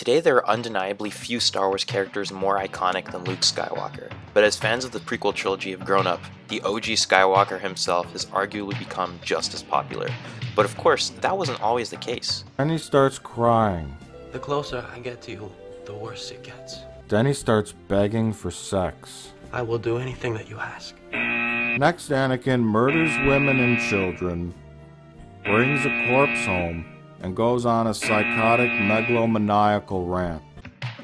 Today there are undeniably few Star Wars characters more iconic than Luke Skywalker, but as fans of the prequel trilogy have grown up, the OG Skywalker himself has arguably become just as popular. But of course, that wasn't always the case. Then he starts crying. The closer I get to you, the worse it gets. Then he starts begging for sex. I will do anything that you ask. Next, Anakin murders women and children, brings a corpse home, and goes on a psychotic megalomaniacal rant.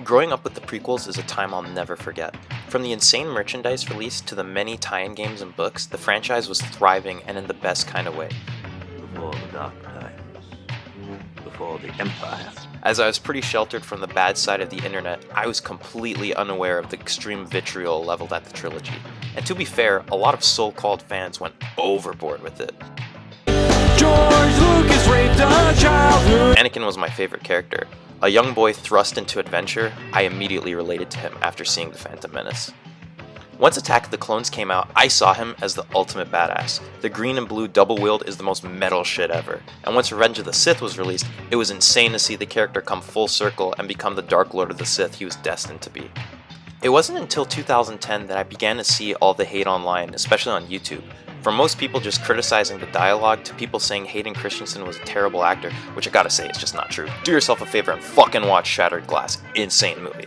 Growing up with the prequels is a time I'll never forget. From the insane merchandise released to the many tie-in games and books, the franchise was thriving and in the best kind of way. Before the dark times, before the Empire. As I was pretty sheltered from the bad side of the internet, I was completely unaware of the extreme vitriol leveled at the trilogy. And to be fair, a lot of so-called fans went overboard with it. George Lucas raped a childhood. Anakin was my favorite character. A young boy thrust into adventure, I immediately related to him after seeing The Phantom Menace. Once Attack of the Clones came out, I saw him as the ultimate badass. The green and blue double wield is the most metal shit ever. And once Revenge of the Sith was released, it was insane to see the character come full circle and become the Dark Lord of the Sith he was destined to be. It wasn't until 2010 that I began to see all the hate online, especially on YouTube. From most people just criticizing the dialogue to people saying Hayden Christensen was a terrible actor, which I gotta say is just not true. Do yourself a favor and fucking watch Shattered Glass. Insane movie.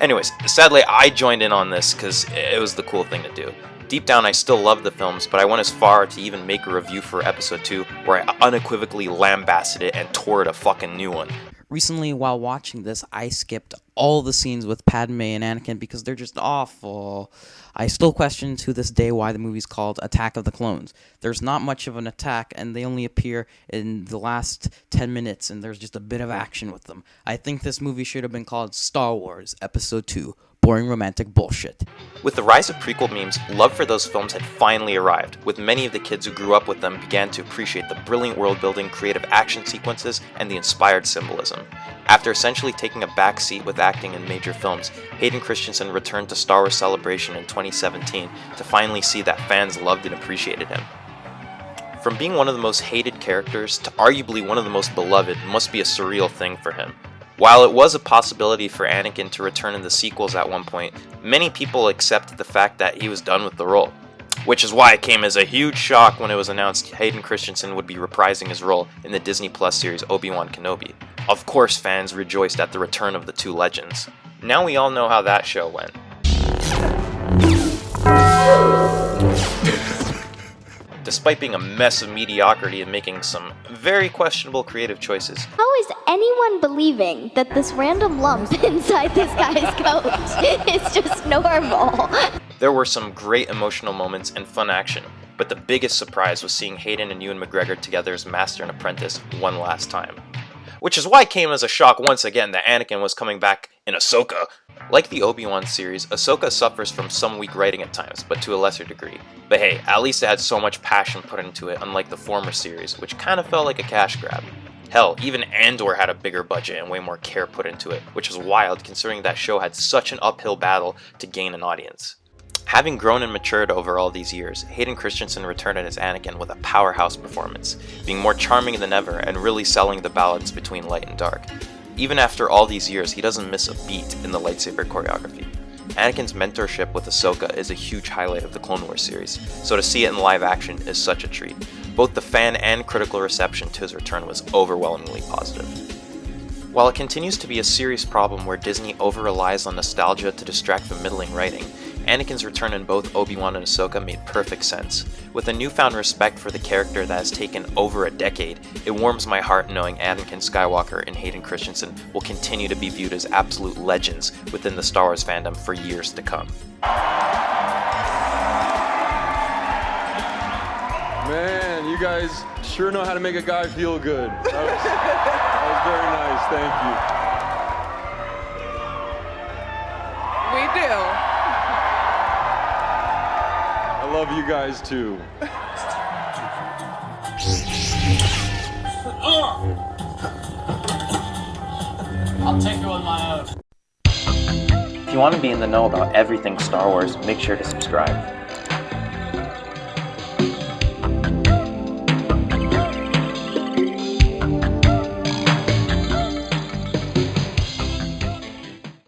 Anyways, sadly I joined in on this because it was the cool thing to do. Deep down I still love the films, but I went as far to even make a review for episode 2 where I unequivocally lambasted it and tore it a fucking new one. Recently, while watching this, I skipped all the scenes with Padme and Anakin because they're just awful. I still question to this day why the movie's called Attack of the Clones. There's not much of an attack, and they only appear in the last 10 minutes, and there's just a bit of action with them. I think this movie should have been called Star Wars Episode 2. Boring romantic bullshit. With the rise of prequel memes, love for those films had finally arrived, with many of the kids who grew up with them began to appreciate the brilliant world building, creative action sequences, and the inspired symbolism. After essentially taking a back seat with acting in major films, Hayden Christensen returned to Star Wars Celebration in 2017 to finally see that fans loved and appreciated him. From being one of the most hated characters to arguably one of the most beloved must be a surreal thing for him. While it was a possibility for Anakin to return in the sequels at one point, many people accepted the fact that he was done with the role. Which is why it came as a huge shock when it was announced Hayden Christensen would be reprising his role in the Disney Plus series Obi-Wan Kenobi. Of course fans rejoiced at the return of the two legends. Now we all know how that show went. Despite being a mess of mediocrity and making some very questionable creative choices. How is anyone believing that this random lump inside this guy's coat is just normal? There were some great emotional moments and fun action, but the biggest surprise was seeing Hayden and Ewan McGregor together as master and apprentice one last time. Which is why it came as a shock once again that Anakin was coming back in Ahsoka. Like the Obi-Wan series, Ahsoka suffers from some weak writing at times, but to a lesser degree. But hey, at least it had so much passion put into it, unlike the former series, which kinda felt like a cash grab. Hell, even Andor had a bigger budget and way more care put into it, which was wild considering that show had such an uphill battle to gain an audience. Having grown and matured over all these years, Hayden Christensen returned as Anakin with a powerhouse performance, being more charming than ever and really selling the balance between light and dark. Even after all these years, he doesn't miss a beat in the lightsaber choreography. Anakin's mentorship with Ahsoka is a huge highlight of the Clone Wars series, so to see it in live action is such a treat. Both the fan and critical reception to his return was overwhelmingly positive. While it continues to be a serious problem where Disney over-relies on nostalgia to distract from middling writing, Anakin's return in both Obi-Wan and Ahsoka made perfect sense. With a newfound respect for the character that has taken over a decade, it warms my heart knowing Anakin Skywalker and Hayden Christensen will continue to be viewed as absolute legends within the Star Wars fandom for years to come. Man, you guys sure know how to make a guy feel good. That was very nice, thank you. We do. I love you guys too. I'll take you on my own. If you want to be in the know about everything Star Wars, make sure to subscribe.